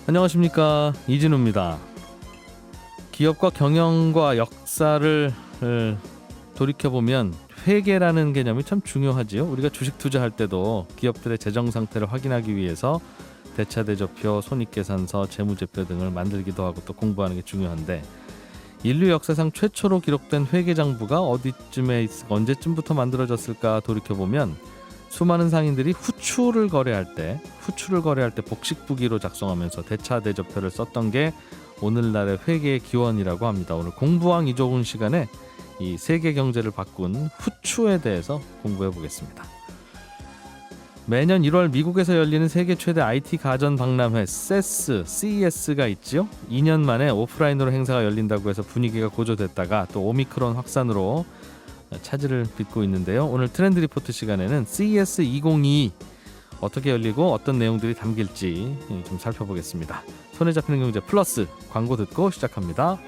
안녕하십니까, 이진우입니다. 기업과 경영과 역사를 돌이켜보면 회계라는 개념이 참 중요하지요. 우리가 주식 투자할 때도 기업들의 재정 상태를 확인하기 위해서 대차대조표, 손익계산서, 재무제표 등을 만들기도 하고 또 공부하는 게 중요한데, 인류 역사상 최초로 기록된 회계장부가 언제쯤부터 만들어졌을까 돌이켜보면 수많은 상인들이 후추를 거래할 때 복식부기로 작성하면서 대차대조표를 썼던 게 오늘날의 회계의 기원이라고 합니다. 오늘 공부왕 이종훈 시간에 이 세계 경제를 바꾼 후추에 대해서 공부해 보겠습니다. 매년 1월 미국에서 열리는 세계 최대 IT 가전 박람회 CES가 있지요. 2년 만에 오프라인으로 행사가 열린다고 해서 분위기가 고조됐다가 또 오미크론 확산으로 차질을 빚고 있는데요. 오늘 트렌드 리포트 시간에는 CES 2022 어떻게 열리고 어떤 내용들이 담길지 좀 살펴보겠습니다. 손에 잡히는 경제 플러스 광고 듣고 시작합니다.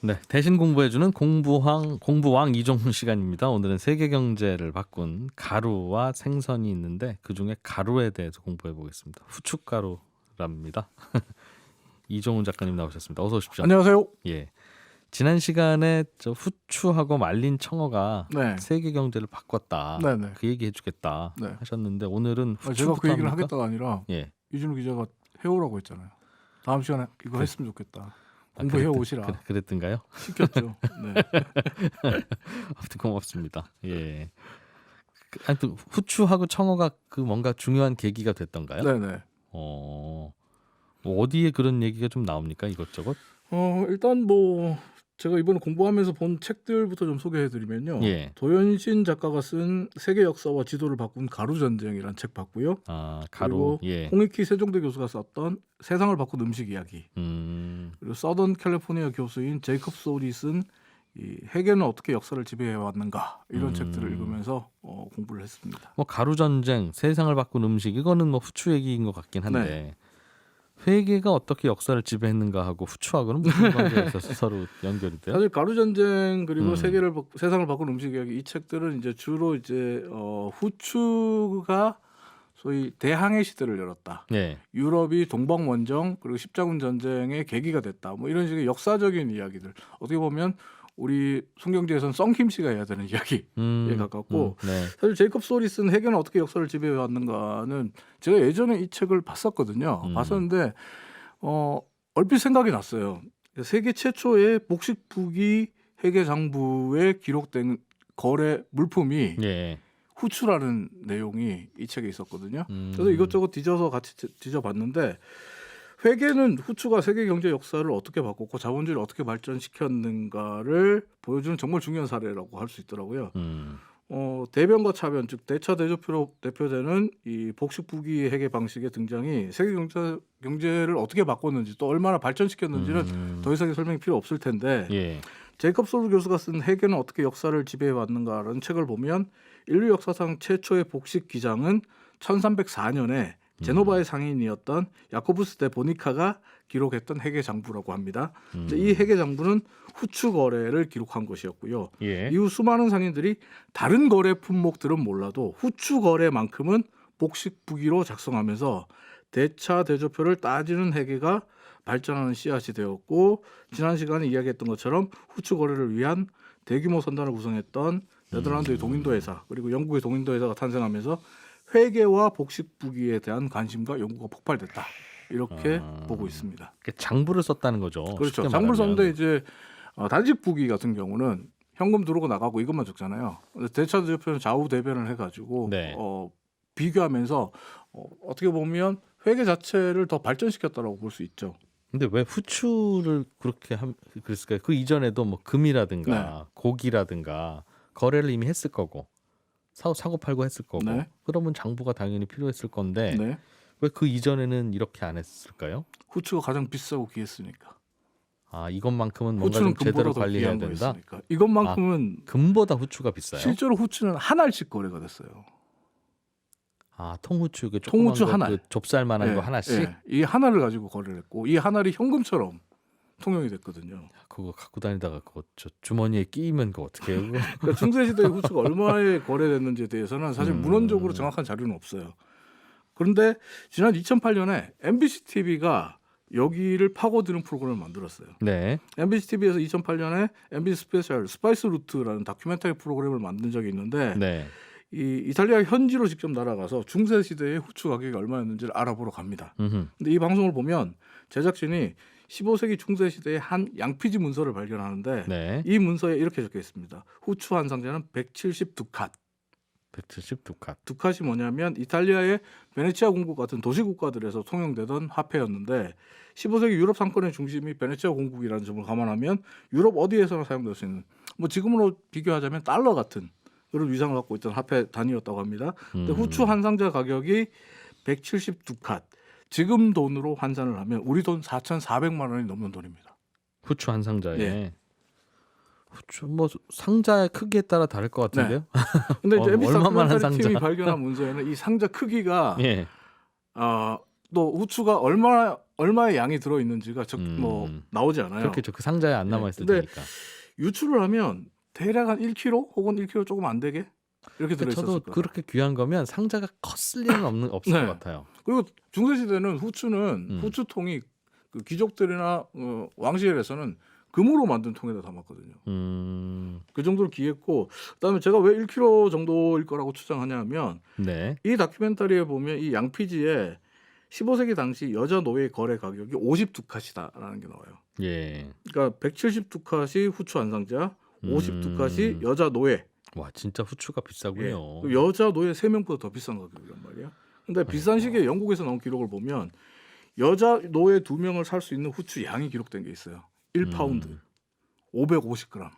네, 대신 공부해주는 공부왕 이종훈 시간입니다. 오늘은 세계 경제를 바꾼 가루와 생선이 있는데 그중에 가루에 대해서 공부해 보겠습니다. 후춧가루랍니다. 이종훈 작가님 나오셨습니다. 어서 오십시오. 안녕하세요. 예. 지난 시간에 저 후추하고 말린 청어가 네. 세계 경제를 바꿨다. 네네. 그 얘기 해주겠다 네. 하셨는데 오늘은 후추부터 제가 그 얘기를 합니까? 하겠다가 아니라 예. 이준우 기자가 해오라고 했잖아요. 다음 시간에 이거 했으면 좋겠다. 아, 공부해 오시라. 그랬던가요? 시켰죠. 네. 아무튼 고맙습니다. 예. 하여튼 후추하고 청어가 그 뭔가 중요한 계기가 됐던가요? 네네. 뭐 어디에 그런 얘기가 좀 나옵니까? 이것저것? 일단 뭐 제가 이번에 공부하면서 본 책들부터 좀 소개해드리면요. 예. 도현신 작가가 쓴 세계 역사와 지도를 바꾼 가루 전쟁이라는 책 봤고요. 아, 가루. 그리고 예. 홍익희 세종대 교수가 썼던 세상을 바꾼 음식 이야기. 그리고 서던 캘리포니아 교수인 제이콥 소울이 쓴 이 회계는 어떻게 역사를 지배해 왔는가 이런 책들을 읽으면서 공부를 했습니다. 뭐 가루 전쟁, 세상을 바꾼 음식 이거는 뭐 후추 얘기인 것 같긴 한데 네. 회계가 어떻게 역사를 지배했는가 하고 후추하고는 무슨 관계가 있어서 서로 연결이 돼요? 사실 가루 전쟁 그리고 세상을 바꾼 음식 이야기 이 책들은 이제 주로 이제 후추가 소위 대항해 시대를 열었다. 네. 유럽이 동방 원정 그리고 십자군 전쟁의 계기가 됐다. 뭐 이런 식의 역사적인 이야기들. 어떻게 보면 우리 송경제에서는 썬킴 씨가 해야 되는 이야기에 가깝고 네. 사실 제이콥 소울이 쓴 회계는 어떻게 역사를 지배해 왔는가는 제가 예전에 이 책을 봤었거든요. 봤었는데 얼핏 생각이 났어요. 세계 최초의 복식부기 회계 장부에 기록된 거래 물품이 예. 후추라는 내용이 이 책에 있었거든요. 그래서 이것저것 뒤져서 같이 뒤져봤는데 회계는 후추가 세계 경제 역사를 어떻게 바꿨고 자본주의를 어떻게 발전시켰는가를 보여주는 정말 중요한 사례라고 할 수 있더라고요. 대변과 차변 즉 대차 대조표로 대표되는 이 복식부기 회계 방식의 등장이 세계 경제를 어떻게 바꿨는지 또 얼마나 발전시켰는지는 더 이상의 설명이 필요 없을 텐데 예. 제이콥 소울 교수가 쓴 회계는 어떻게 역사를 지배해 왔는가라는 책을 보면 인류 역사상 최초의 복식 기장은 1304년에 제노바의 상인이었던 야코부스 데 보니카가 기록했던 회계 장부라고 합니다. 이 회계 장부는 후추 거래를 기록한 것이었고요. 예. 이후 수많은 상인들이 다른 거래 품목들은 몰라도 후추 거래만큼은 복식부기로 작성하면서 대차 대조표를 따지는 회계가 발전하는 씨앗이 되었고 지난 시간에 이야기했던 것처럼 후추 거래를 위한 대규모 선단을 구성했던 네덜란드의 동인도 회사 그리고 영국의 동인도 회사가 탄생하면서 회계와 복식부기에 대한 관심과 연구가 폭발됐다. 이렇게 보고 있습니다. 장부를 썼다는 거죠. 그렇죠. 쉽게 장부를 말하면. 썼는데 이제 단식부기 같은 경우는 현금 들어오고 나가고 이것만 적잖아요. 대차 대조표는 좌우 대변을 해가지고 네. 비교하면서 어떻게 보면 회계 자체를 더 발전시켰다라고 볼 수 있죠. 근데 왜 후추를 그렇게 그랬을까요? 그 이전에도 뭐 금이라든가 고기라든가 거래를 이미 했을 거고 사고 팔고 했을 거고 네. 그러면 장부가 당연히 필요했을 건데 네. 왜 그 이전에는 이렇게 안 했을까요? 후추가 가장 비싸고 귀했으니까. 아, 이것만큼은 뭔가 후추는 좀 제대로 금보다 더 관리해야 귀한 된다. 거였으니까. 이것만큼은 금보다 후추가 비싸요? 실제로 후추는 한 알씩 거래가 됐어요. 아, 통후추 그 통후추 조그만 거, 한 알. 그 좁쌀만한 거 하나씩? 이 하나를 가지고 거래를 했고 이 한 알이 현금처럼 통용이 됐거든요. 그거 갖고 다니다가 그거 저 주머니에 끼면 그거 어떻게 해요? 그러니까 중세 시대의 후추가 얼마에 거래됐는지에 대해서는 사실 문헌적으로 정확한 자료는 없어요. 그런데 지난 2008년에 MBC TV가 여기를 파고드는 프로그램을 만들었어요. 네. MBC TV에서 2008년에 MBC 스페셜 스파이스 루트라는 다큐멘터리 프로그램을 만든 적이 있는데 네. 이 이탈리아 현지로 직접 날아가서 중세 시대의 후추 가격이 얼마였는지를 알아보러 갑니다. 음흠. 근데 이 방송을 보면 제작진이 15세기 중세 시대의 한 양피지 문서를 발견하는데 네. 이 문서에 이렇게 적혀 있습니다. 후추 한 상자는 170두캇. 170두캇. 두캇이 뭐냐면 이탈리아의 베네치아 공국 같은 도시 국가들에서 통용되던 화폐였는데 15세기 유럽 상권의 중심이 베네치아 공국이라는 점을 감안하면 유럽 어디에서나 사용될 수 있는 뭐 지금으로 비교하자면 달러 같은 그런 위상을 갖고 있던 화폐 단위였다고 합니다. 근데 후추 한 상자 가격이 170두캇. 지금 돈으로 환산을 하면 우리 돈 4,400만 원이 넘는 돈입니다. 후추 한 상자에. 네. 후추 뭐 상자의 크기에 따라 다를 것 같은데요. 근데 이제 MBC 얼마만한 다큐멘터리 팀이 상자? 발견한 문서에는 이 상자 크기가 예. 또 후추가 얼마의 양이 들어 있는지가 뭐 나오지 않아요. 그렇겠죠. 그 상자에 안 남아 있을 근데 테니까. 유출을 하면 대략 한 1kg 혹은 1kg 조금 안 되게 이렇게 들어 있었을 저도 거예요. 그렇게 귀한 거면 상자가 컸을 리는 없을 네. 것 같아요. 그리고 중세 시대는 후추는 후추통이 그 귀족들이나 왕실에서는 금으로 만든 통에다 담았거든요. 그 정도로 귀했고 그다음에 제가 왜 1kg 정도일 거라고 추정하냐면 네. 이 다큐멘터리에 보면 이 양피지에 15세기 당시 여자 노예 거래 가격이 50두캇이다라는 게 나와요. 예. 그러니까 170두캇이 후추 한 상자, 50두캇이 여자 노예. 와 진짜 후추가 비싸군요. 그 여자 노예 3명보다 더 비싼 가격이란 말이야. 근데 비싼 시기에 영국에서 나온 기록을 보면 여자 노예 2명을 살 수 있는 후추 양이 기록된 게 있어요. 1파운드, 550g.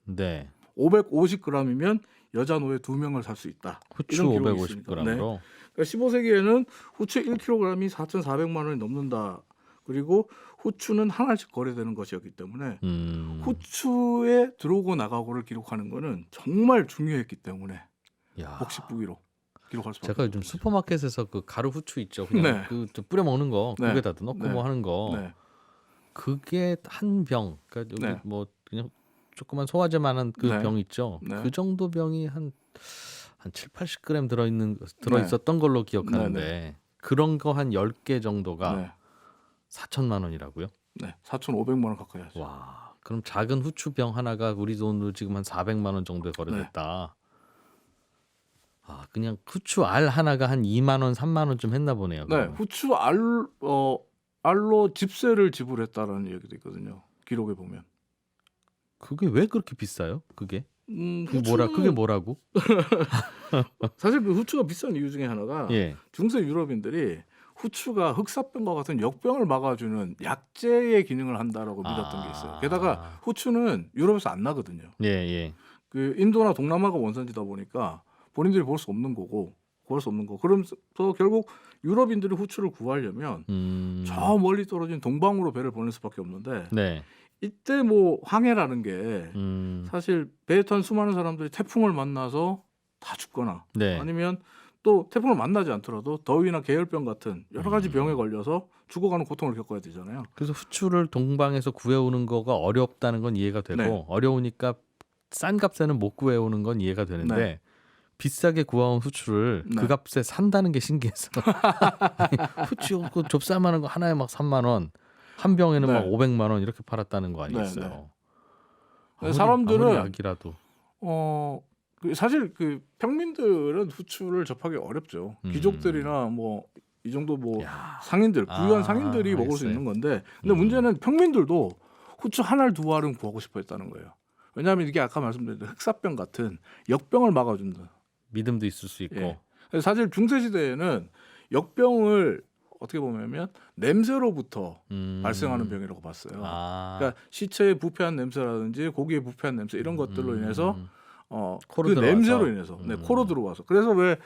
네. 550g이면 여자 노예 2명을 살 수 있다. 후추 이런 기록이 있습니다. 550g으로. 네. 그러니까 15세기에는 후추 1kg이 4,400만 원이 넘는다. 그리고 후추는 한 알씩 거래되는 것이었기 때문에 후추에 들어오고 나가고를 기록하는 거는 정말 중요했기 때문에 야. 복식부기로 기록할 수밖에 제가 요즘 없는 거죠. 슈퍼마켓에서 그 가루 후추 있죠. 그냥 네. 그 뿌려 먹는 거 네. 그게다 넣고 네. 뭐 하는 거. 네. 그게 한 병. 그러니까 여기 네. 뭐 그냥 조그만 소화제만한 그 네. 병 있죠. 네. 그 정도 병이 한 7, 80g 들어 있었던 걸로 기억하는데 네. 그런 거 한 10개 정도가 네. 4천만 원이라고요? 네. 4,500만 원 가까이 하죠. 와. 그럼 작은 후추병 하나가 우리 돈으로 지금 한 400만 원 정도에 거래됐다. 아, 그냥 후추 알 하나가 한 2만 원, 3만 원쯤 했나 보네요. 네. 그러면. 후추 알로 집세를 지불했다라는 얘기도 있거든요. 기록에 보면. 그게 왜 그렇게 비싸요? 그게? 후추는 그게 뭐라고? 사실 그 후추가 비싼 이유 중에 하나가 예. 중세 유럽인들이 후추가 흑사병과 같은 역병을 막아주는 약재의 기능을 한다라고 믿었던 게 있어요. 게다가 후추는 유럽에서 안 나거든요. 예, 예. 그 인도나 동남아가 원산지다 보니까 본인들이 볼 수 없는 거고 구할 수 없는 거. 그러면서 결국 유럽인들이 후추를 구하려면 저 멀리 떨어진 동방으로 배를 보낼 수밖에 없는데 네. 이때 뭐 항해라는 게 사실 배에 탄 수많은 사람들이 태풍을 만나서 다 죽거나 네. 아니면 또 태풍을 만나지 않더라도 더위나 계열병 같은 여러 가지 병에 걸려서 죽어가는 고통을 겪어야 되잖아요. 그래서 후추를 동방에서 구해오는 거가 어렵다는 건 이해가 되고 네. 어려우니까 싼 값에는 못 구해오는 건 이해가 되는데 네. 비싸게 구해온 후추를 네. 그 값에 산다는 게 신기해서 후추 그 좁쌀만한 거 하나에 막 3만 원, 한 병에는 네. 막 500만 원 이렇게 팔았다는 거 아니겠어요? 네. 아무리, 사람들은 아무리 약이라도 사실 그 평민들은 후추를 접하기 어렵죠. 귀족들이나 뭐 이 정도 뭐 야. 상인들, 부유한 상인들이 먹을 수 알겠어요. 있는 건데, 근데 문제는 평민들도 후추 한 알 두 알은 구하고 싶어했다는 거예요. 왜냐하면 이게 아까 말씀드린 흑사병 같은 역병을 막아준다. 믿음도 있을 수 있고. 예. 사실 중세 시대에는 역병을 어떻게 보면 냄새로부터 발생하는 병이라고 봤어요. 그러니까 시체의 부패한 냄새라든지 고기의 부패한 냄새 이런 것들로 인해서 코로 그 들어와서. 냄새로 인해서 코로 들어와서 그래서 왜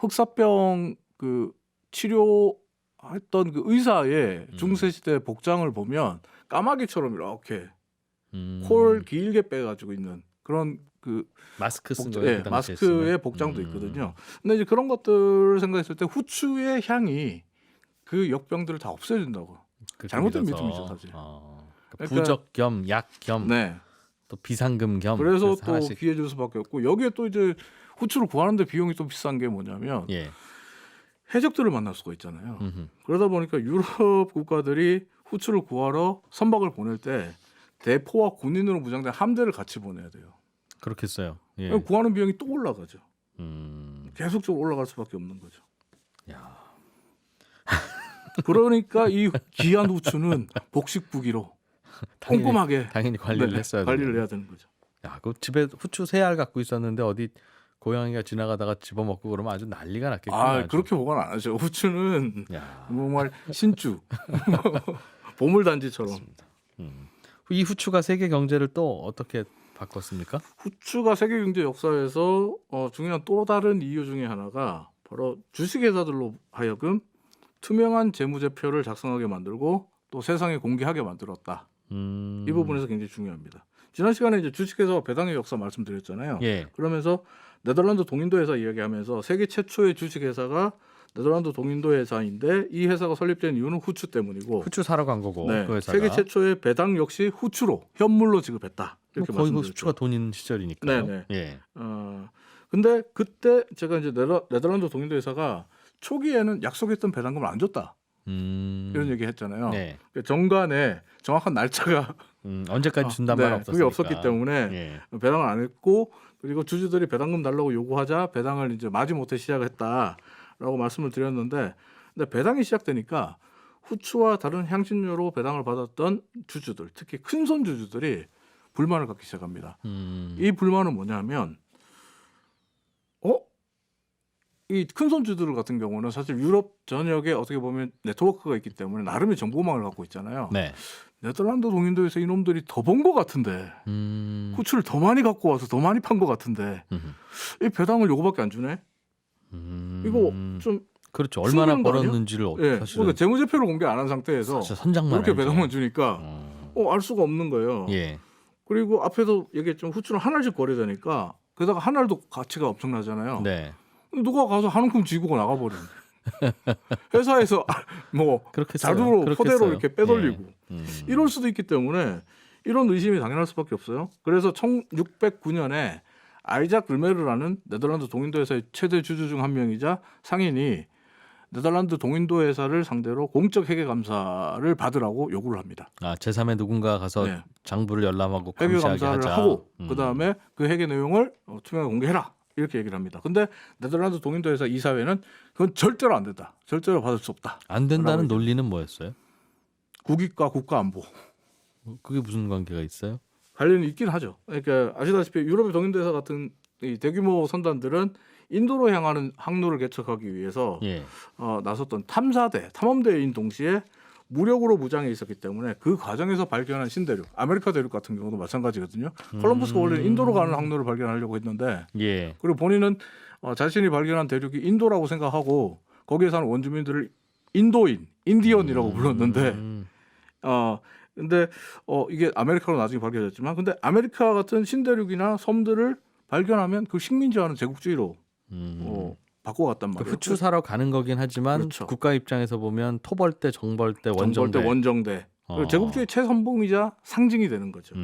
흑사병 그 치료했던 그 의사의 중세 시대 복장을 보면 까마귀처럼 이렇게 코를 길게 빼가지고 있는 그런 그 마스크 쓴 복장, 거예요. 예, 그 당시에 마스크의 쓰는? 복장도 있거든요. 근데 이제 그런 것들을 생각했을 때 후추의 향이 그 역병들을 다 없애준다고. 그렇게 잘못된 믿어서. 믿음이죠, 사실. 그러니까- 부적 겸 약 겸 또 네. 비상금 겸 그래서 또 하나씩. 귀해질 수밖에 없고 여기에 또 이제 후추를 구하는데 비용이 또 비싼 게 뭐냐면 예. 해적들을 만날 수가 있잖아요. 음흠. 그러다 보니까 유럽 국가들이 후추를 구하러 선박을 보낼 때 대포와 군인으로 무장된 함대를 같이 보내야 돼요. 그렇겠어요. 예. 구하는 비용이 또 올라가죠. 음. 계속적으로 올라갈 수밖에 없는 거죠. 야. 그러니까 이 귀한 후추는 복식부기로 꼼꼼하게 당연히 관리를 했어야 관리를 되는. 해야 되는 거죠. 야, 그 집에 후추 3알 갖고 있었는데 어디 고양이가 지나가다가 집어먹고 그러면 아주 난리가 났겠군요. 아주. 그렇게 보관 안 하죠. 후추는 야. 정말 신주 보물단지처럼. 이 후추가 세계 경제를 또 어떻게 바꿨습니까? 후추가 세계 경제 역사에서 중요한 또 다른 이유 중에 하나가 바로 주식회사들로 하여금 투명한 재무제표를 작성하게 만들고 또 세상에 공개하게 만들었다. 이 부분에서 굉장히 중요합니다. 지난 시간에 이제 주식회사와 배당의 역사 말씀드렸잖아요. 예. 그러면서 네덜란드 동인도 회사 이야기하면서 세계 최초의 주식회사가 네덜란드 동인도 회사인데 이 회사가 설립된 이유는 후추 때문이고 후추 사러 간 거고 네, 그 회사가 세계 최초의 배당 역시 후추로 현물로 지급했다. 이렇게 거의 그 말씀드렸죠. 후추가 돈인 시절이니까요. 네네. 예. 근데 그때 제가 이제 네덜란드 동인도 회사가 초기에는 약속했던 배당금을 안 줬다. 이런 얘기 했잖아요. 네. 정관에 정확한 날짜가 언제까지 준단 말 없었으니까. 그게 없었기 때문에 예. 배당을 안 했고 그리고 주주들이 배당금 달라고 요구하자 배당을 이제 마지못해 시작했다라고 말씀을 드렸는데 근데 배당이 시작되니까 후추와 다른 향신료로 배당을 받았던 주주들 특히 큰손 주주들이 불만을 갖기 시작합니다. 이 불만은 뭐냐면 이 큰손 주주들 같은 경우는 사실 유럽 전역에 어떻게 보면 네트워크가 있기 때문에 나름의 정보망을 갖고 있잖아요. 네. 네덜란드 동인도에서 이놈들이 더 번 것 같은데 후추를 더 많이 갖고 와서 더 많이 판 것 같은데 이 배당을 요거밖에 안 주네. 이거 좀 그렇죠. 얼마나 숨기는 거 아니야? 벌었는지를 예, 사실은 그러니까 재무제표를 공개 안 한 상태에서 사실 선장만 그렇게 알죠. 배당만 주니까 알 수가 없는 거예요. 예. 그리고 앞에서 얘기했지만 후추는 한 알씩 거래되니까 게다가 한 알도 가치가 엄청나잖아요. 네. 누가 가서 한 움큼 쥐고 나가버리는 회사에서 뭐 그렇겠어요. 자루로 그렇겠어요. 포대로 이렇게 빼돌리고 예. 이럴 수도 있기 때문에 이런 의심이 당연할 수밖에 없어요. 그래서 1609년에 아이작 르메르라는 네덜란드 동인도 회사의 최대 주주 중 한 명이자 상인이 네덜란드 동인도 회사를 상대로 공적 회계 감사를 받으라고 요구를 합니다. 제3의 누군가 가서 네. 장부를 열람하고 회계 감시하게 감사를 하자. 하고 그다음에 그 회계 내용을 투명하게 공개해라. 이렇게 얘기를 합니다. 근데 네덜란드 동인도 회사 이사회는 그건 절대로 안 된다. 절대로 받을 수 없다. 안 된다는 논리는 뭐였어요? 국익과 국가 안보. 그게 무슨 관계가 있어요? 관련이 있긴 하죠. 그러니까 아시다시피 유럽의 동인도 회사 같은 이 대규모 선단들은 인도로 향하는 항로를 개척하기 위해서 예. 나섰던 탐험대인 동시에 무력으로 무장해 있었기 때문에 그 과정에서 발견한 신대륙, 아메리카 대륙 같은 경우도 마찬가지거든요. 콜럼버스가 원래 인도로 가는 항로를 발견하려고 했는데 예. 그리고 본인은 자신이 발견한 대륙이 인도라고 생각하고 거기에 사는 원주민들을 인디언이라고 불렀는데 근데 이게 아메리카로 나중에 밝혀졌지만 근데 아메리카 같은 신대륙이나 섬들을 발견하면 그 식민지화는 제국주의로 바꿔갔단 말이에요. 후추 사러 가는 거긴 하지만 그렇죠. 국가 입장에서 보면 토벌대, 정벌대, 원정대. 원정대. 제국주의 최선봉이자 상징이 되는 거죠.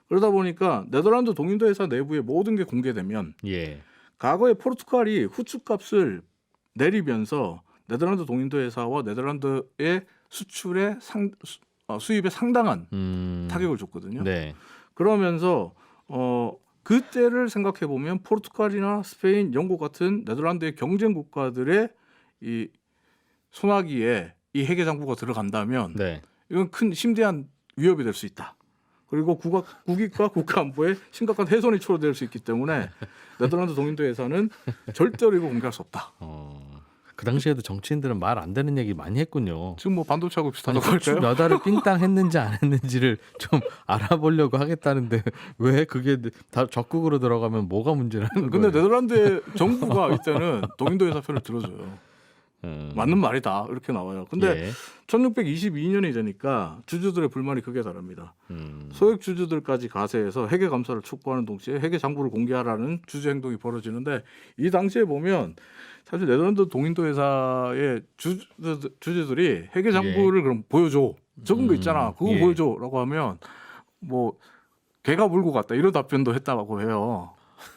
그러다 보니까 네덜란드 동인도 회사 내부의 모든 게 공개되면 예. 과거에 포르투갈이 후추값을 내리면서 네덜란드 동인도 회사와 네덜란드의 수입에 상당한 타격을 줬거든요. 네. 그러면서 그때를 생각해 보면 포르투갈이나 스페인, 영국 같은 네덜란드의 경쟁 국가들의 이 소나기에 이 회계 장부가 들어간다면 네. 이건 큰 심대한 위협이 될 수 있다. 그리고 국익과 국가 안보에 심각한 훼손이 초래될 수 있기 때문에 네덜란드 동인도 회사는 절대로 이거 공개할 수 없다. 그 당시에도 정치인들은 말 안 되는 얘기 많이 했군요. 지금 뭐 반도체하고 비슷하다고 후추 할까요? 몇 알을 삥땅 했는지 안 했는지를 좀 알아보려고 하겠다는데 왜 그게 다 적극으로 들어가면 뭐가 문제라는 거예요? 근데 네덜란드의 정부가 이때는 동인도 회사 편을 들어줘요. 맞는 말이다 이렇게 나와요. 근데 예. 1622년이 되니까 주주들의 불만이 극에 달합니다. 소액 주주들까지 가세해서 회계 감사를 촉구하는 동시에 회계 장부를 공개하라는 주주 행동이 벌어지는데 이 당시에 보면 사실 네덜란드 동인도 회사의 주주들이 회계 장부를 그럼 보여줘. 적은 거 있잖아. 그거 보여줘라고 하면 뭐 개가 물고 갔다 이런 답변도 했다고 해요.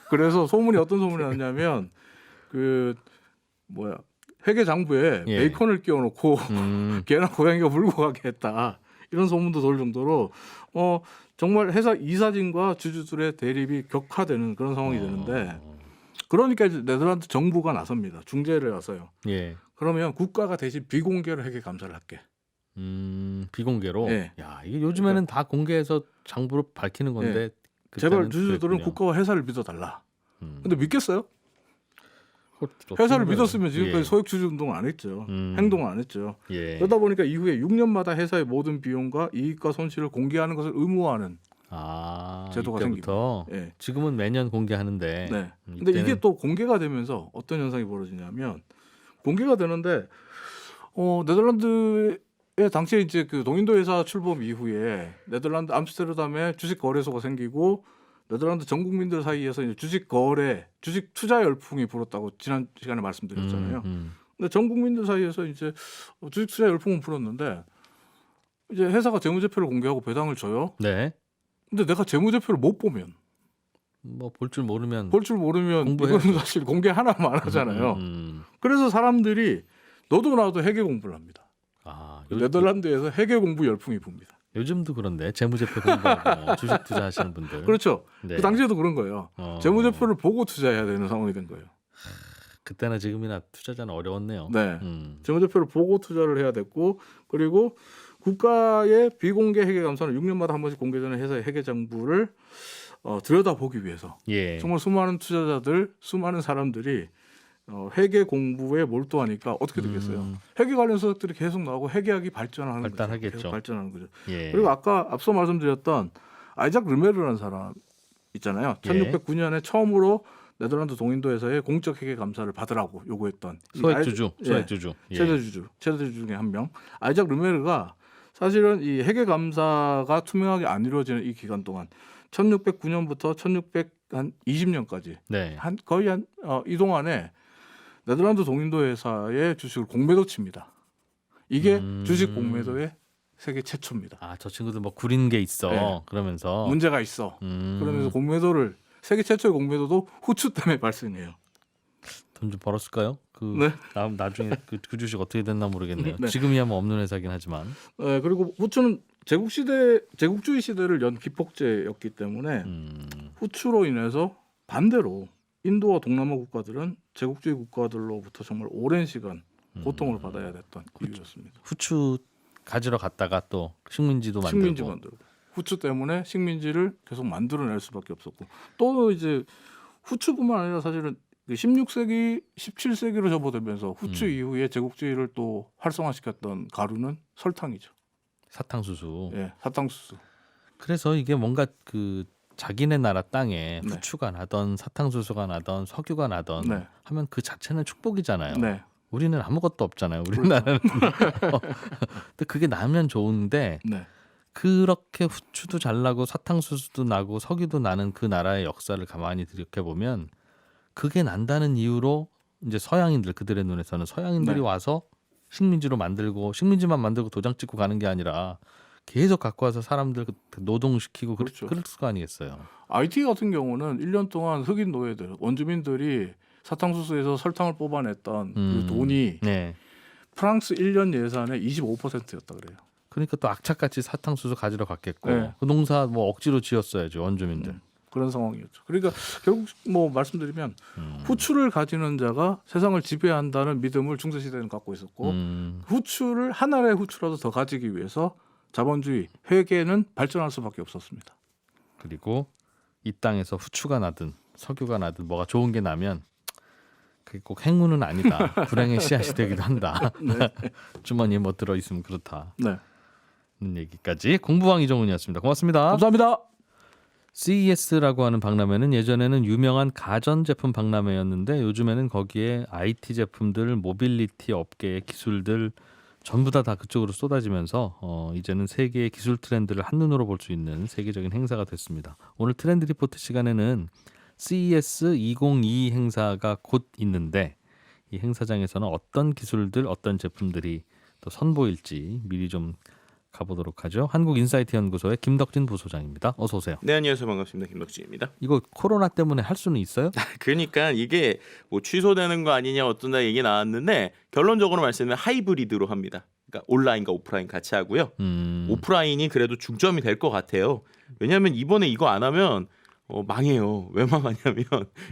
그래서 소문이 어떤 소문이 났냐면 회계 장부에 예. 베이컨을 끼워놓고 개나 고양이가 물고 가게 했다. 이런 소문도 돌 정도로 정말 회사 이사진과 주주들의 대립이 격화되는 그런 상황이 되는데 그러니까 이제 네덜란드 정부가 나섭니다. 중재를 나서요. 예. 그러면 국가가 대신 비공개로 회계 감사를 할게. 비공개로. 예. 야, 이게 요즘에는 다 공개해서 장부로 밝히는 건데 제발 그때는 주주들은 그랬군요. 국가와 회사를 믿어달라. 근데 믿겠어요? 그것도 회사를 어떤 믿었으면 거예요? 지금까지 예. 소액 주주 운동을 안 했죠. 행동을 안 했죠. 예. 그러다 보니까 이후에 6년마다 회사의 모든 비용과 이익과 손실을 공개하는 것을 의무화하는 제도가 이때부터 예. 지금은 매년 공개하는데. 네. 근데 이게 또 공개가 되면서 어떤 현상이 벌어지냐면 공개가 되는데 네덜란드의 당시에 이제 그 동인도 회사 출범 이후에 네덜란드 암스테르담에 주식 거래소가 생기고 네덜란드 전 국민들 사이에서 이제 주식 거래, 주식 투자 열풍이 불었다고 지난 시간에 말씀드렸잖아요. 근데 전 국민들 사이에서 이제 주식 투자 열풍은 불었는데 이제 회사가 재무제표를 공개하고 배당을 줘요. 네. 근데 내가 재무제표를 못 보면 뭐 볼 줄 모르면 볼 줄 모르면 공부해야죠. 이거는 사실 공개 하나만 하잖아요. 그래서 사람들이 너도 나도 회계 공부를 합니다. 네덜란드에서 회계 공부 열풍이 붑니다. 요즘도 그런데 재무제표 공부하고 주식 투자하시는 분들. 그렇죠. 네. 그 당시에도 그런 거예요. 재무제표를 보고 투자해야 되는 상황이 된 거예요. 그때나 지금이나 투자자는 어려웠네요. 네. 재무제표를 보고 투자를 해야 됐고 그리고 국가의 비공개 회계 감사는 6년마다 한 번씩 공개되는 회사의 회계 장부를 들여다보기 위해서 예. 정말 수많은 투자자들, 수많은 사람들이 회계 공부에 몰두하니까 어떻게 되겠어요? 회계 관련 서적들이 계속 나오고 회계학이 발전하는 발달하겠죠. 거죠. 계속 발전하는 거죠. 예. 그리고 아까 앞서 말씀드렸던 아이작 르메르라는 사람 있잖아요. 예. 1609년에 처음으로 네덜란드 동인도에서의 공적 회계 감사를 받으라고 요구했던 소액주주. 예. 최대주주 중에 한 명. 아이작 르메르가 사실은 이 회계 감사가 투명하게 안 이루어지는 이 기간 동안 1609년부터 1620년까지 네. 거의 이 동안에 네덜란드 동인도 회사의 주식을 공매도 칩니다. 이게 주식 공매도의 세계 최초입니다. 저 친구들 뭐 구린 게 있어. 네. 그러면서 문제가 있어. 그러면서 공매도를 세계 최초의 공매도도 후추 때문에 발생해요. 돈 좀 벌었을까요? 네. 나중에 그 주식 어떻게 됐나 모르겠네요. 네. 지금이야 뭐 없는 회사긴 하지만. 그리고 후추는 제국주의 시대를 연 기폭제였기 때문에 후추로 인해서 반대로 인도와 동남아 국가들은 제국주의 국가들로부터 정말 오랜 시간 고통을 받아야 됐던 이유였습니다. 후추 가지러 갔다가 또 식민지도 만들고. 후추 때문에 식민지를 계속 만들어낼 수밖에 없었고 또 이제 후추뿐만 아니라 사실은 16세기, 17세기로 접어들면서 후추 이후에 제국주의를 또 활성화시켰던 가루는 설탕이죠. 사탕수수. 예, 사탕수수. 그래서 이게 뭔가 그 자기네 나라 땅에 네. 후추가 나던 사탕수수가 나던 석유가 나던 네. 하면 그 자체는 축복이잖아요. 네. 우리는 아무것도 없잖아요. 우리나라는. 근데 그게 나면 좋은데 네. 그렇게 후추도 잘 나고 사탕수수도 나고 석유도 나는 그 나라의 역사를 가만히 들여다보면 그게 난다는 이유로 이제 서양인들 그들의 눈에서는 서양인들이 네. 와서 식민지로 만들고 식민지만 만들고 도장 찍고 가는 게 아니라 계속 갖고 와서 사람들 노동시키고 그렇죠. 그럴 거 아니겠어요. IT 같은 경우는 1년 동안 흑인 노예들, 원주민들이 사탕수수에서 설탕을 뽑아냈던 그 돈이 네. 프랑스 1년 예산의 25%였다 그래요. 그러니까 또 악착같이 사탕수수 가지러 갔겠고 네. 그 농사 뭐 억지로 지었어야죠 원주민들. 그런 상황이었죠. 그러니까 결국 뭐 말씀드리면 후추를 가지는 자가 세상을 지배한다는 믿음을 중세 시대는 갖고 있었고 후추를 한 알의 후추라도 더 가지기 위해서 자본주의 회계는 발전할 수밖에 없었습니다. 그리고 이 땅에서 후추가 나든 석유가 나든 뭐가 좋은 게 나면 그게 꼭 행운은 아니다. 불행의 씨앗이 되기도 한다. 네. 주머니에 뭐 들어있으면 그렇다. 네. 는 얘기까지 공부왕 이정훈이었습니다. 고맙습니다. 감사합니다. CES라고 하는 박람회는 예전에는 유명한 가전제품 박람회였는데 요즘에는 거기에 IT 제품들, 모빌리티 업계의 기술들 전부 다 그쪽으로 쏟아지면서 이제는 세계의 기술 트렌드를 한눈으로 볼 수 있는 세계적인 행사가 됐습니다. 오늘 트렌드 리포트 시간에는 CES 2022 행사가 곧 있는데 이 행사장에서는 어떤 기술들, 어떤 제품들이 또 선보일지 미리 좀 가보도록 하죠. 한국인사이트 연구소의 김덕진 부소장입니다. 어서 오세요. 네, 안녕하세요. 반갑습니다. 김덕진입니다. 이거 코로나 때문에 할 수는 있어요? 그러니까 이게 뭐 취소되는 거 아니냐 어떤다 얘기 나왔는데 결론적으로 말씀드리면 하이브리드로 합니다. 그러니까 온라인과 오프라인 같이 하고요. 오프라인이 그래도 중점이 될 것 같아요. 왜냐하면 이번에 이거 안 하면 망해요. 왜 망하냐면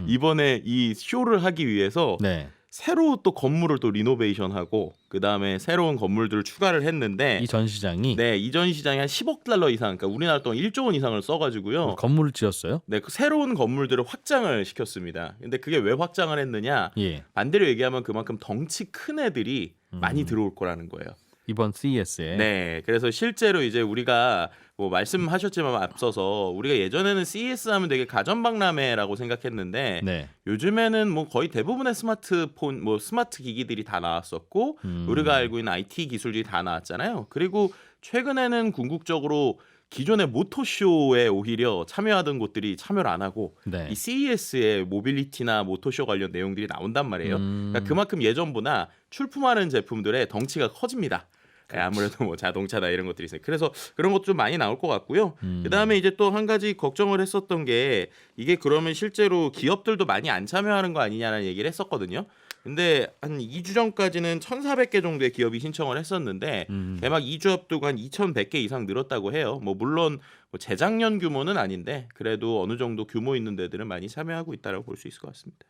이번에 이 쇼를 하기 위해서 네. 새로 또 건물을 또 리노베이션하고 그 다음에 새로운 건물들을 추가를 했는데 이 전시장이 네, 이 전시장이 한 10억 달러 이상, 그러니까 우리나라 돈 1조 원 이상을 써가지고요. 건물을 지었어요? 네, 그 새로운 건물들을 확장을 시켰습니다. 근데 그게 왜 확장을 했느냐? 예. 반대로 얘기하면 그만큼 덩치 큰 애들이 많이 들어올 거라는 거예요. 이번 CES에. 네, 그래서 실제로 이제 우리가 뭐 말씀하셨지만 앞서서 우리가 예전에는 CES 하면 되게 가전박람회라고 생각했는데 네. 요즘에는 뭐 거의 대부분의 스마트폰, 뭐 스마트 기기들이 다 나왔었고 우리가 알고 있는 IT 기술들이 다 나왔잖아요. 그리고 최근에는 궁극적으로 기존의 모터쇼에 오히려 참여하던 곳들이 참여를 안 하고 네. 이 CES의 모빌리티나 모터쇼 관련 내용들이 나온단 말이에요. 그러니까 그만큼 예전보다 출품하는 제품들의 덩치가 커집니다. 아무래도 뭐 자동차나 이런 것들이 있어요. 그래서 그런 것도 좀 많이 나올 것 같고요. 그다음에 이제 또 한 가지 걱정을 했었던 게 이게 그러면 실제로 기업들도 많이 안 참여하는 거 아니냐는 얘기를 했었거든요. 근데 한 2주 전까지는 1,400개 정도의 기업이 신청을 했었는데 개막 2주 앞두고 한 2,100개 이상 늘었다고 해요. 뭐 물론 뭐 재작년 규모는 아닌데 그래도 어느 정도 규모 있는 데들은 많이 참여하고 있다라고 볼 수 있을 것 같습니다.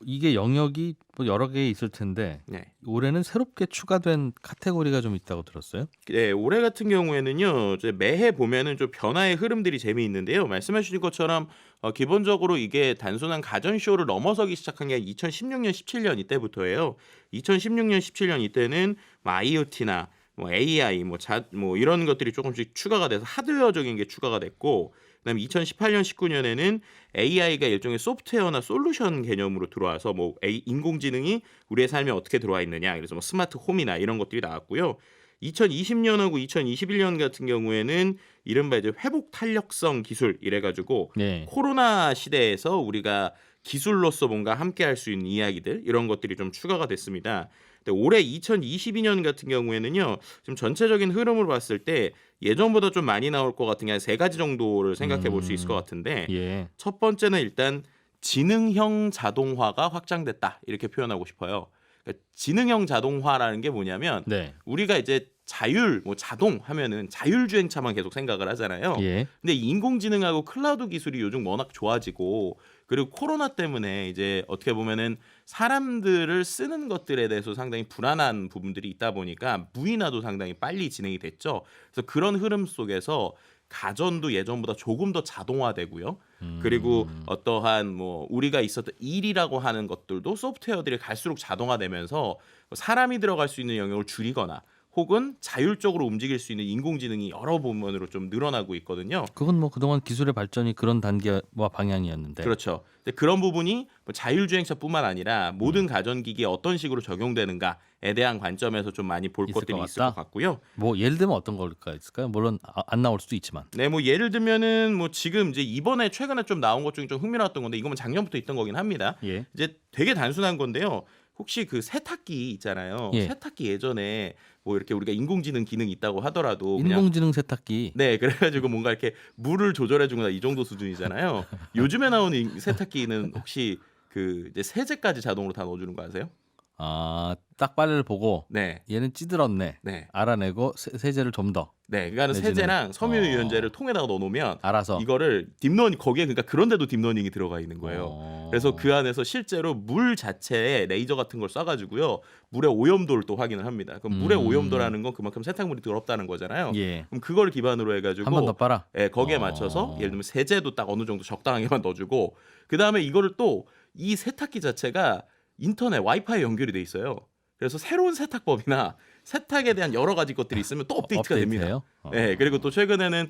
이게 영역이 뭐 여러 개 있을 텐데 네. 올해는 새롭게 추가된 카테고리가 좀 있다고 들었어요. 네, 올해 같은 경우에는요, 이제 매해 보면은 좀 변화의 흐름들이 재미있는데요. 말씀해주신 것처럼 기본적으로 이게 단순한 가전 쇼를 넘어서기 시작한 게 2016년, 17년 이때부터예요. 2016년, 17년 이때는 뭐 IoT나 뭐 AI, 뭐 이런 것들이 조금씩 추가가 돼서 하드웨어적인 게 추가가 됐고, 그다음에 2018년, 19년에는 AI가 일종의 소프트웨어나 솔루션 개념으로 들어와서 뭐 인공지능이 우리의 삶에 어떻게 들어와 있느냐, 그래서 뭐 스마트 홈이나 이런 것들이 나왔고요. 2020년하고 2021년 같은 경우에는 이른바 이제 회복 탄력성 기술 이래가지고 네. 코로나 시대에서 우리가 기술로서 뭔가 함께할 수 있는 이야기들 이런 것들이 좀 추가가 됐습니다. 근데 올해 2022년 같은 경우에는요, 좀 전체적인 흐름을 봤을 때 예전보다 좀 많이 나올 것 같은 게 한 세 가지 정도를 생각해 볼 수 있을 것 같은데 예. 첫 번째는 일단 지능형 자동화가 확장됐다 이렇게 표현하고 싶어요. 그러니까 지능형 자동화라는 게 뭐냐면 네. 우리가 이제 자율 뭐 자동 하면은 자율주행차만 계속 생각을 하잖아요. 예. 근데 인공지능하고 클라우드 기술이 요즘 워낙 좋아지고 그리고 코로나 때문에 이제 어떻게 보면은 사람들을 쓰는 것들에 대해서 상당히 불안한 부분들이 있다 보니까 무인화도 상당히 빨리 진행이 됐죠. 그래서 그런 흐름 속에서 가전도 예전보다 조금 더 자동화되고요. 그리고 어떠한 뭐 우리가 있었던 일이라고 하는 것들도 소프트웨어들이 갈수록 자동화되면서 사람이 들어갈 수 있는 영역을 줄이거나 혹은 자율적으로 움직일 수 있는 인공지능이 여러 부분으로 좀 늘어나고 있거든요. 그건 뭐 그동안 기술의 발전이 그런 단계와 방향이었는데. 그렇죠. 근데 그런 부분이 뭐 자율주행차뿐만 아니라 모든 가전기기에 어떤 식으로 적용되는가에 대한 관점에서 좀 많이 볼 있을 것들이 것 있을 같다? 것 같고요. 뭐 예를 들면 어떤 걸까 있을까요? 물론 안 나올 수도 있지만. 네, 뭐 예를 들면은 뭐 지금 이제 이번에 최근에 좀 나온 것 중에 좀 흥미로웠던 건데 이거는 작년부터 있던 거긴 합니다. 예. 이제 되게 단순한 건데요. 혹시 그 세탁기 있잖아요. 예. 세탁기 예전에 뭐 이렇게 우리가 인공지능 기능이 있다고 하더라도 그냥 인공지능 세탁기. 네, 그래가지고 뭔가 이렇게 물을 조절해주거나 이 정도 수준이잖아요. 요즘에 나오는 이 세탁기는 혹시 그 이제 세제까지 자동으로 다 넣어주는 거 아세요? 아, 딱 빨래를 보고 네, 얘는 찌들었네. 네, 알아내고 세제를 좀 더 네. 그러니까 내지는- 세제랑 섬유유연제를 통에다가 넣어놓으면 알아서. 이거를 딥러닝 거기에 그러니까 그런데도 딥러닝이 들어가 있는 거예요. 어. 그래서 그 안에서 실제로 물 자체에 레이저 같은 걸 쏴가지고요 물의 오염도를 또 확인을 합니다. 그럼 물의 오염도라는 건 그만큼 세탁물이 더럽다는 거잖아요. 예. 그럼 그걸 기반으로 해가지고 한 번 더 빨아. 예, 거기에 어. 맞춰서 예를 들면 세제도 딱 어느 정도 적당하게만 넣어주고 그 다음에 이거를 또 이 세탁기 자체가 인터넷 와이파이 연결이 돼 있어요. 그래서 새로운 세탁법이나 세탁에 대한 여러 가지 것들이 있으면 또 업데이트가 됩니다. 업데이트해요? 네, 그리고 또 최근에는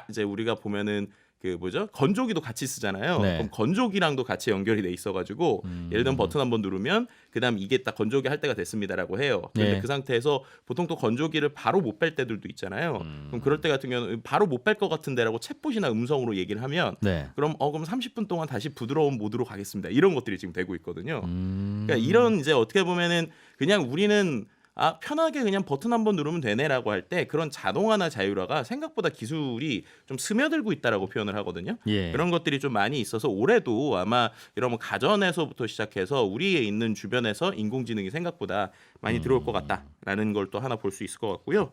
이제 우리가 보면은 그 뭐죠? 건조기도 같이 쓰잖아요. 네. 그럼 건조기랑도 같이 연결이 돼 있어가지고 예를 들면 버튼 한번 누르면 그다음 이게 딱 건조기 할 때가 됐습니다라고 해요. 그런데 네. 그 상태에서 보통 또 건조기를 바로 못 뺄 때들도 있잖아요. 그럼 그럴 때 같은 경우는 바로 못 뺄 것 같은데라고 챗봇이나 음성으로 얘기를 하면 네. 그럼 30분 동안 다시 부드러운 모드로 가겠습니다. 이런 것들이 지금 되고 있거든요. 음. 그러니까 이런 이제 어떻게 보면은 그냥 우리는 편하게 그냥 버튼 한번 누르면 되네라고 할 때 그런 자동화나 자율화가 생각보다 기술이 좀 스며들고 있다라고 표현을 하거든요. 예. 그런 것들이 좀 많이 있어서 올해도 아마 이런 뭐 가전에서부터 시작해서 우리의 있는 주변에서 인공지능이 생각보다 많이 들어올 것 같다라는 걸 또 하나 볼 수 있을 것 같고요.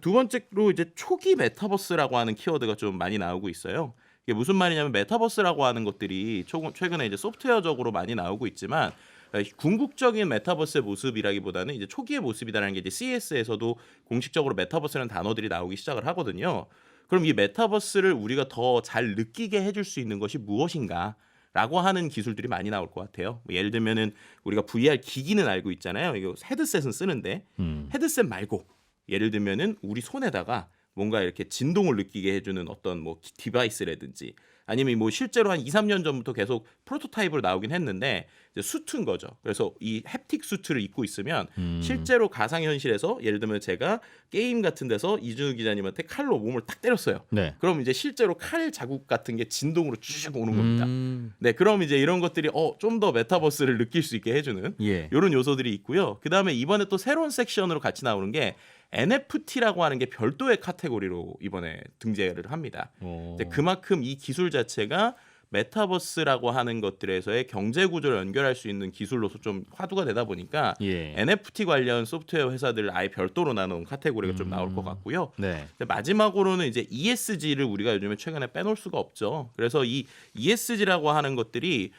두 번째로 이제 초기 메타버스라고 하는 키워드가 좀 많이 나오고 있어요. 이게 무슨 말이냐면 메타버스라고 하는 것들이 최근에 이제 소프트웨어적으로 많이 나오고 있지만 궁극적인 메타버스의 모습이라기보다는 이제 초기의 모습이다라는 게 이제 CES에서도 공식적으로 메타버스라는 단어들이 나오기 시작을 하거든요. 그럼 이 메타버스를 우리가 더 잘 느끼게 해줄 수 있는 것이 무엇인가? 라고 하는 기술들이 많이 나올 것 같아요. 예를 들면은 우리가 VR 기기는 알고 있잖아요. 이거 헤드셋은 쓰는데 헤드셋 말고 예를 들면은 우리 손에다가 뭔가 이렇게 진동을 느끼게 해주는 어떤 뭐 디바이스라든지 아니면 뭐 실제로 한 2, 3년 전부터 계속 프로토타입으로 나오긴 했는데 이제 수트인 거죠. 그래서 이 햅틱 수트를 입고 있으면 실제로 가상현실에서 예를 들면 제가 게임 같은 데서 이준우 기자님한테 칼로 몸을 탁 때렸어요. 네. 그럼 이제 실제로 칼 자국 같은 게 진동으로 쭉 오는 겁니다. 네, 그럼 이제 이런 것들이 좀 더 메타버스를 느낄 수 있게 해주는 예. 이런 요소들이 있고요. 그 다음에 이번에 또 새로운 섹션으로 같이 나오는 게 NFT라고 하는 게 별도의 카테고리로 이번에 등재를 합니다. 이제 그만큼 이 기술 자체가 메타버스라고 하는 것들에서의 경제 구조를 연결할 수 있는 기술로서 좀 화두가 되다 보니까 예. NFT 관련 소프트웨어 회사들을 아예 별도로 나눈 카테고리가 좀 나올 것 같고요. 네. 마지막으로는 이제 ESG를 우리가 요즘에 최근에 빼놓을 수가 없죠. 그래서 이 ESG라고 하는 것들이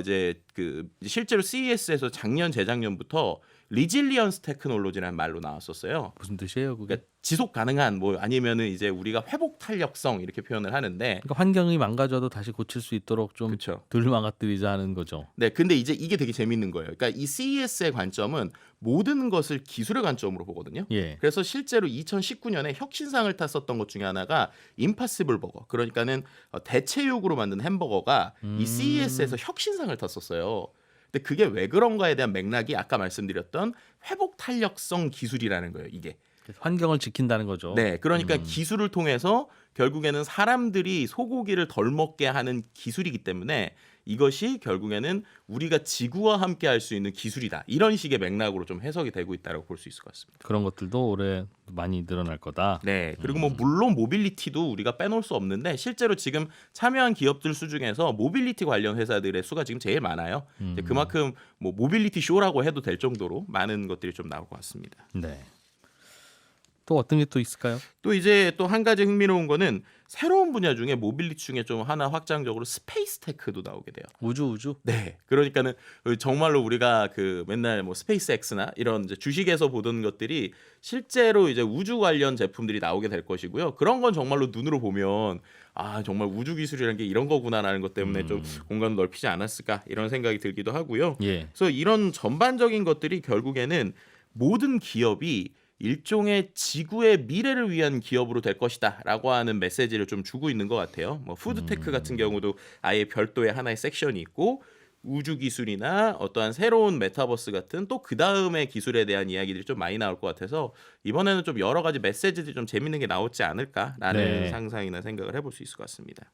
이제 그 실제로 CES에서 작년 재작년부터 리질리언스 테크놀로지라는 말로 나왔었어요. 무슨 뜻이에요, 그게? 그러니까 지속 가능한 뭐 아니면은 이제 우리가 회복 탄력성 이렇게 표현을 하는데 그러니까 환경이 망가져도 다시 고칠 수 있도록 좀 그렇죠. 덜 망가뜨리자 하는 거죠. 네, 근데 이제 이게 되게 재밌는 거예요. 그러니까 이 CES의 관점은 모든 것을 기술의 관점으로 보거든요. 예. 그래서 실제로 2019년에 혁신상을 탔었던 것 중에 하나가 임파시블 버거. 그러니까는 대체육으로 만든 햄버거가 이 CES에서 혁신상을 탔었어요. 근데 그게 왜 그런가에 대한 맥락이 아까 말씀드렸던 회복 탄력성 기술이라는 거예요. 이게. 환경을 지킨다는 거죠. 네, 그러니까 기술을 통해서 결국에는 사람들이 소고기를 덜 먹게 하는 기술이기 때문에 이것이 결국에는 우리가 지구와 함께 할 수 있는 기술이다. 이런 식의 맥락으로 좀 해석이 되고 있다고 볼 수 있을 것 같습니다. 그런 것들도 올해 많이 늘어날 거다. 네, 그리고 뭐 물론 모빌리티도 우리가 빼놓을 수 없는데 실제로 지금 참여한 기업들 수 중에서 모빌리티 관련 회사들의 수가 지금 제일 많아요. 그만큼 뭐 모빌리티 쇼라고 해도 될 정도로 많은 것들이 좀 나올 것 같습니다. 네. 또 어떤 게 또 있을까요? 또 이제 또 한 가지 흥미로운 거는 새로운 분야 중에 모빌리티 중에 좀 하나 확장적으로 스페이스 테크도 나오게 돼요. 우주. 네, 그러니까는 정말로 우리가 그 맨날 뭐 스페이스X나 이런 이제 주식에서 보던 것들이 실제로 이제 우주 관련 제품들이 나오게 될 것이고요. 그런 건 정말로 눈으로 보면 정말 우주 기술이라는 게 이런 거구나라는 것 때문에 좀 공간을 넓히지 않았을까 이런 생각이 들기도 하고요. 예. 그래서 이런 전반적인 것들이 결국에는 모든 기업이 일종의 지구의 미래를 위한 기업으로 될 것이다라고 하는 메시지를 좀 주고 있는 것 같아요. 뭐 푸드테크 같은 경우도 아예 별도의 하나의 섹션이 있고 우주 기술이나 어떠한 새로운 메타버스 같은 또 그 다음의 기술에 대한 이야기들이 좀 많이 나올 것 같아서 이번에는 좀 여러 가지 메시지들이 좀 재밌는 게 나오지 않을까라는 네. 상상이나 생각을 해볼 수 있을 것 같습니다.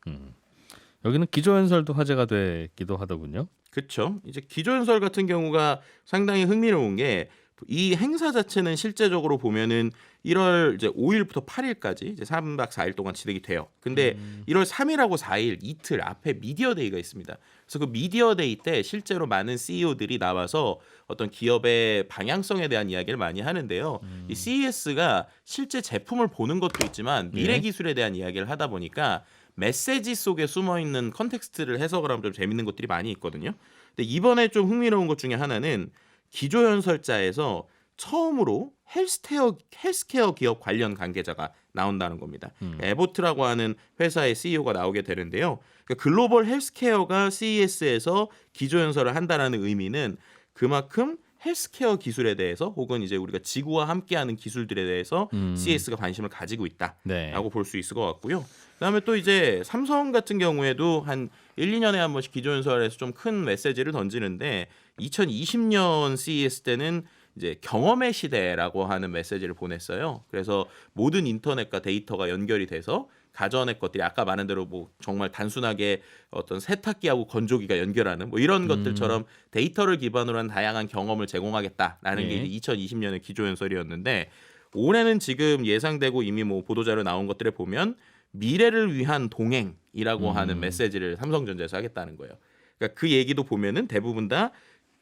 여기는 기조연설도 화제가 되기도 하더군요. 그렇죠. 이제 기조연설 같은 경우가 상당히 흥미로운 게 이 행사 자체는 실제적으로 보면은 1월 이제 5일부터 8일까지 이제 3박 4일 동안 진행이 돼요. 근데 1월 3일하고 4일 이틀 앞에 미디어 데이가 있습니다. 그래서 그 미디어 데이 때 실제로 많은 CEO들이 나와서 어떤 기업의 방향성에 대한 이야기를 많이 하는데요. 이 CES가 실제 제품을 보는 것도 있지만 미래 기술에 대한 이야기를 하다 보니까 메시지 속에 숨어 있는 컨텍스트를 해석을 하면 좀 재밌는 것들이 많이 있거든요. 근데 이번에 좀 흥미로운 것 중에 하나는 기조연설자에서 처음으로 헬스케어 기업 관련 관계자가 나온다는 겁니다. 에보트라고 하는 회사의 CEO가 나오게 되는데요. 그러니까 글로벌 헬스케어가 CES에서 기조연설을 한다는 의미는 그만큼 헬스케어 기술에 대해서 혹은 이제 우리가 지구와 함께하는 기술들에 대해서 CES가 관심을 가지고 있다라고 네. 볼 수 있을 것 같고요. 그다음에 또 이제 삼성 같은 경우에도 한 1, 2년에 한 번씩 기조연설에서 좀 큰 메시지를 던지는데 2020년 CES 때는 이제 경험의 시대라고 하는 메시지를 보냈어요. 그래서 모든 인터넷과 데이터가 연결이 돼서 가전의 것들이 아까 말한 대로 뭐 정말 단순하게 어떤 세탁기하고 건조기가 연결하는 뭐 이런 것들처럼 데이터를 기반으로 한 다양한 경험을 제공하겠다라는 게 예. 이제 2020년의 기조연설이었는데 올해는 지금 예상되고 이미 뭐 보도자료 나온 것들을 보면 미래를 위한 동행이라고 하는 메시지를 삼성전자에서 하겠다는 거예요. 그러니까 그 얘기도 보면은 대부분 다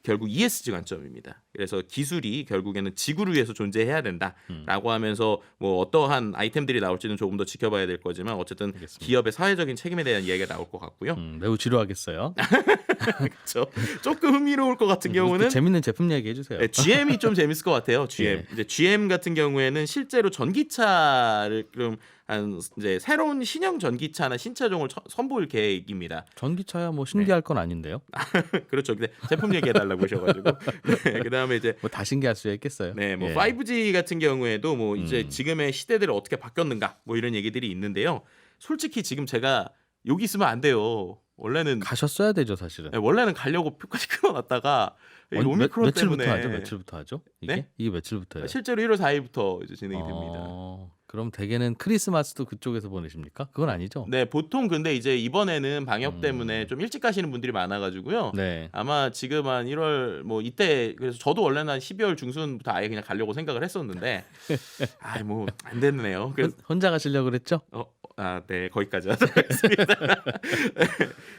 결국 ESG 관점입니다. 그래서 기술이 결국에는 지구를 위해서 존재해야 된다라고 하면서 뭐 어떠한 아이템들이 나올지는 조금 더 지켜봐야 될 거지만 어쨌든 알겠습니다. 기업의 사회적인 책임에 대한 이야기가 나올 것 같고요. 매우 지루하겠어요. 그렇죠. 조금 흥미로울 것 같은 경우는 재밌는 제품 얘기 해주세요. 네, GM이 좀 재밌을 것 같아요. GM. 예. 이제 GM 같은 경우에는 실제로 전기차를 그럼 한 이제 새로운 신형 전기차나 신차종을 선보일 계획입니다. 전기차야 뭐 신기할 건 아닌데요. 그렇죠. 근데 제품 얘기해 달라고 하셔가지고 네, 그다음에 이제 뭐 다 신기할 수 있겠어요. 네, 뭐 예. 5G 같은 경우에도 뭐 이제 지금의 시대들을 어떻게 바뀌었는가 뭐 이런 얘기들이 있는데요. 솔직히 지금 제가 여기 있으면 안 돼요. 원래는 가셨어야 되죠 사실은. 네, 원래는 가려고 표까지 끊어놨다가 이 오미크론 며칠부터 때문에 하죠? 며칠부터 하죠? 이게 네? 이게 며칠부터예요? 실제로 1월 4일부터 이제 진행이 됩니다. 그럼 대개는 크리스마스도 그쪽에서 보내십니까? 그건 아니죠? 네, 보통 근데 이제 이번에는 방역 때문에 좀 일찍 가시는 분들이 많아가지고요. 네. 아마 지금 한 1월 뭐 이때 그래서 저도 원래는 한 12월 중순부터 아예 그냥 가려고 생각을 했었는데 아, 뭐 안 됐네요. 그래서 혼자 가시려고 그랬죠? 네, 거기까지 하도록 하겠습니다.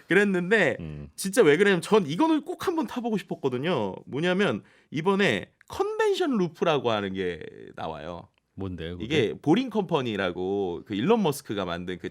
그랬는데 진짜 왜 그러냐면 전 이거는 꼭 한번 타보고 싶었거든요. 뭐냐면 이번에 컨벤션 루프라고 하는 게 나와요. 뭔데요? 그게? 이게 보링 컴퍼니라고 그 일론 머스크가 만든 그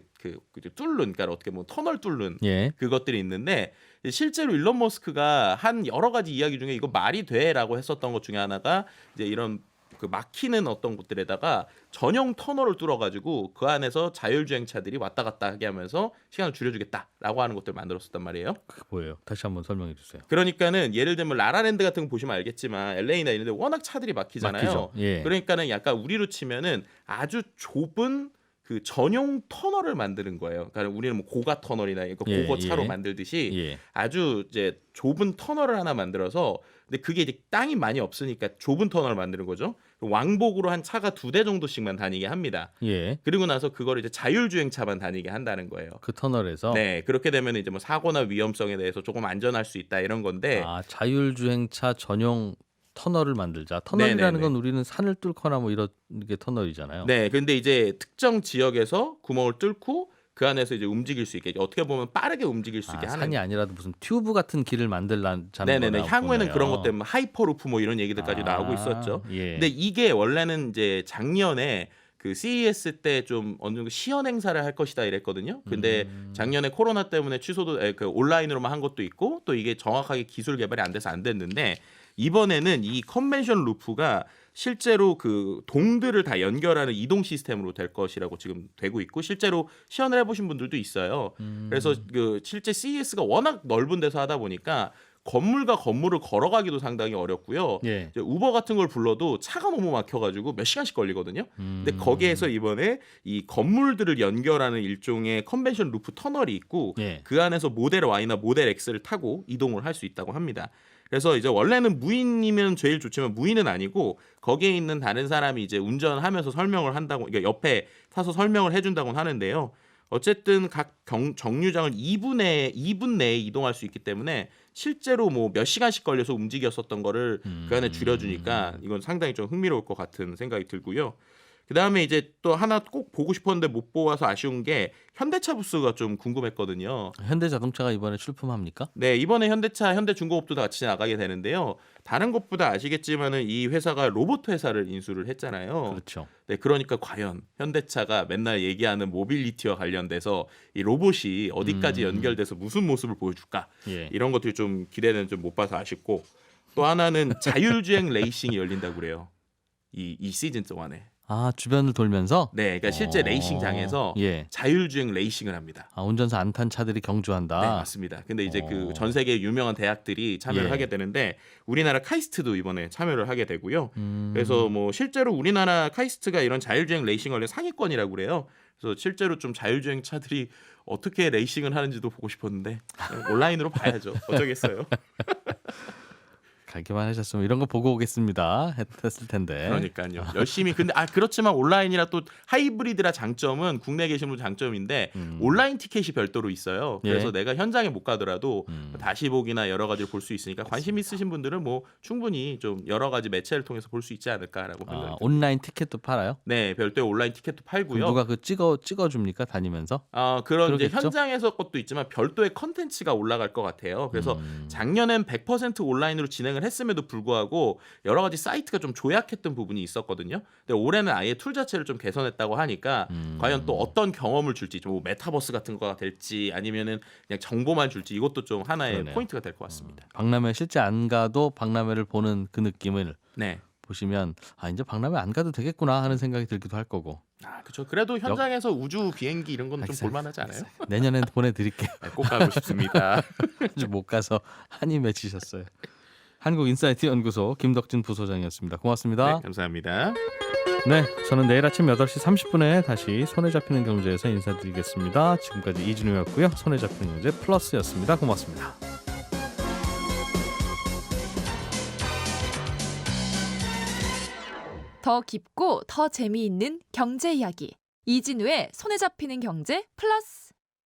뚫는 그러니까 어떻게 보면 터널 뚫는 예. 그것들이 있는데 실제로 일론 머스크가 한 여러 가지 이야기 중에 이거 말이 돼라고 했었던 것 중에 하나가 이제 이런 그 막히는 어떤 곳들에다가 전용 터널을 뚫어가지고 그 안에서 자율주행차들이 왔다 갔다 하게 하면서 시간을 줄여주겠다라고 하는 것들을 만들었었단 말이에요. 그게 뭐예요? 다시 한번 설명해 주세요. 그러니까는 예를 들면 라라랜드 같은 거 보시면 알겠지만 LA나 이런 데 워낙 차들이 막히잖아요. 막히죠. 예. 그러니까는 약간 우리로 치면은 아주 좁은 그 전용 터널을 만드는 거예요. 그러니까 우리는 뭐 고가 터널이나 이거 예, 고거차로 예. 만들듯이 예. 아주 이제 좁은 터널을 하나 만들어서 근데 그게 이제 땅이 많이 없으니까 좁은 터널을 만드는 거죠. 왕복으로 한 차가 2대 정도씩만 다니게 합니다. 예. 그리고 나서 그걸 이제 자율주행차만 다니게 한다는 거예요. 그 터널에서 네, 그렇게 되면 이제 뭐 사고나 위험성에 대해서 조금 안전할 수 있다 이런 건데 자율주행차 전용 터널을 만들자. 터널이라는 네네네. 건 우리는 산을 뚫거나 뭐 이런 게 터널이잖아요. 네, 근데 이제 특정 지역에서 구멍을 뚫고 그 안에서 이제 움직일 수 있게 어떻게 보면 빠르게 움직일 수 있게 하는. 산이 아니라도 무슨 튜브 같은 길을 만들자는 네네네. 거나 향후에는 보네요. 그런 것 때문에 하이퍼루프 뭐 이런 얘기들까지 나오고 있었죠. 예. 근데 이게 원래는 이제 작년에 그 CES 때 좀 어느 정도 시연 행사를 할 것이다 이랬거든요. 근데 작년에 코로나 때문에 그 온라인으로만 한 것도 있고 또 이게 정확하게 기술 개발이 안 돼서 안 됐는데 이번에는 이 컨벤션 루프가 실제로 그 동들을 다 연결하는 이동 시스템으로 될 것이라고 지금 되고 있고 실제로 시연을 해보신 분들도 있어요. 그래서 그 실제 CES가 워낙 넓은 데서 하다 보니까 건물과 건물을 걸어가기도 상당히 어렵고요. 예. 이제 우버 같은 걸 불러도 차가 너무 막혀가지고 몇 시간씩 걸리거든요. 근데 거기에서 이번에 이 건물들을 연결하는 일종의 컨벤션 루프 터널이 있고 예. 그 안에서 모델 Y나 모델 X를 타고 이동을 할 수 있다고 합니다. 그래서 이제 원래는 무인이면 제일 좋지만 무인은 아니고 거기에 있는 다른 사람이 이제 운전하면서 설명을 한다고 그러니까 옆에 타서 설명을 해준다고 하는데요. 어쨌든 각 정류장을 2분 내에 이동할 수 있기 때문에 실제로 뭐 몇 시간씩 걸려서 움직였었던 거를 그 안에 줄여주니까 이건 상당히 좀 흥미로울 것 같은 생각이 들고요. 그다음에 이제 또 하나 꼭 보고 싶었는데 못 보아서 아쉬운 게 현대차 부스가 좀 궁금했거든요. 현대자동차가 이번에 출품합니까? 네, 이번에 현대차, 현대중공업도 같이 나가게 되는데요. 다른 것보다 아시겠지만은 이 회사가 로봇 회사를 인수를 했잖아요. 그렇죠. 네, 그러니까 과연 현대차가 맨날 얘기하는 모빌리티와 관련돼서 이 로봇이 어디까지 연결돼서 무슨 모습을 보여줄까? 예. 이런 것들이 좀 기대는 좀 못 봐서 아쉽고 또 하나는 자율주행 레이싱이 열린다고 그래요. 이 시즌 동안에. 주변을 돌면서? 네, 그러니까 실제 레이싱장에서 예. 자율주행 레이싱을 합니다. 운전사 안 탄 차들이 경주한다. 네, 맞습니다. 근데 이제 그 전 세계 유명한 대학들이 참여를 예. 하게 되는데 우리나라 카이스트도 이번에 참여를 하게 되고요. 그래서 뭐 실제로 우리나라 카이스트가 이런 자율주행 레이싱 원래 상위권이라고 그래요. 그래서 실제로 좀 자율주행 차들이 어떻게 레이싱을 하는지도 보고 싶었는데 온라인으로 봐야죠. 어쩌겠어요. 가기만 하셨으면 이런 거 보고 오겠습니다 했을 텐데. 그러니까요. 열심히 근데 그렇지만 온라인이라 또 하이브리드라 장점은 국내 계신 분 장점인데 온라인 티켓이 별도로 있어요. 그래서 예. 내가 현장에 못 가더라도 다시 보기나 여러 가지를 볼 수 있으니까 관심 있으신 분들은 뭐 충분히 좀 여러 가지 매체를 통해서 볼 수 있지 않을까라고 생각이 듭니다. 온라인 티켓도 팔아요? 네, 별도의 온라인 티켓도 팔고요. 누가 그 찍어 줍니까 다니면서? 그런 이제 그러겠죠? 현장에서 것도 있지만 별도의 컨텐츠가 올라갈 것 같아요. 그래서 작년엔 100% 온라인으로 진행을 했음에도 불구하고 여러 가지 사이트가 좀 조약했던 부분이 있었거든요. 근데 올해는 아예 툴 자체를 좀 개선했다고 하니까 과연 또 어떤 경험을 줄지, 뭐 메타버스 같은 거가 될지 아니면은 그냥 정보만 줄지 이것도 좀 하나의 그러네요. 포인트가 될 것 같습니다. 박람회 실제 안 가도 박람회를 보는 그 느낌을 네. 보시면 이제 박람회 안 가도 되겠구나 하는 생각이 들기도 할 거고. 그렇죠. 그래도 현장에서 우주 비행기 이런 건 좀 볼만하지 않아요? 내년엔 보내드릴게요. 꼭 가고 싶습니다. 아직 못 가서 한이 맺히셨어요. 한국인사이트 연구소 김덕진 부소장이었습니다. 고맙습니다. 네, 감사합니다. 네, 저는 내일 아침 8시 30분에 다시 손에 잡히는 경제에서 인사드리겠습니다. 지금까지 이진우였고요. 손에 잡히는 경제 플러스였습니다. 고맙습니다. 더 깊고 더 재미있는 경제 이야기 이진우의 손에 잡히는 경제 플러스.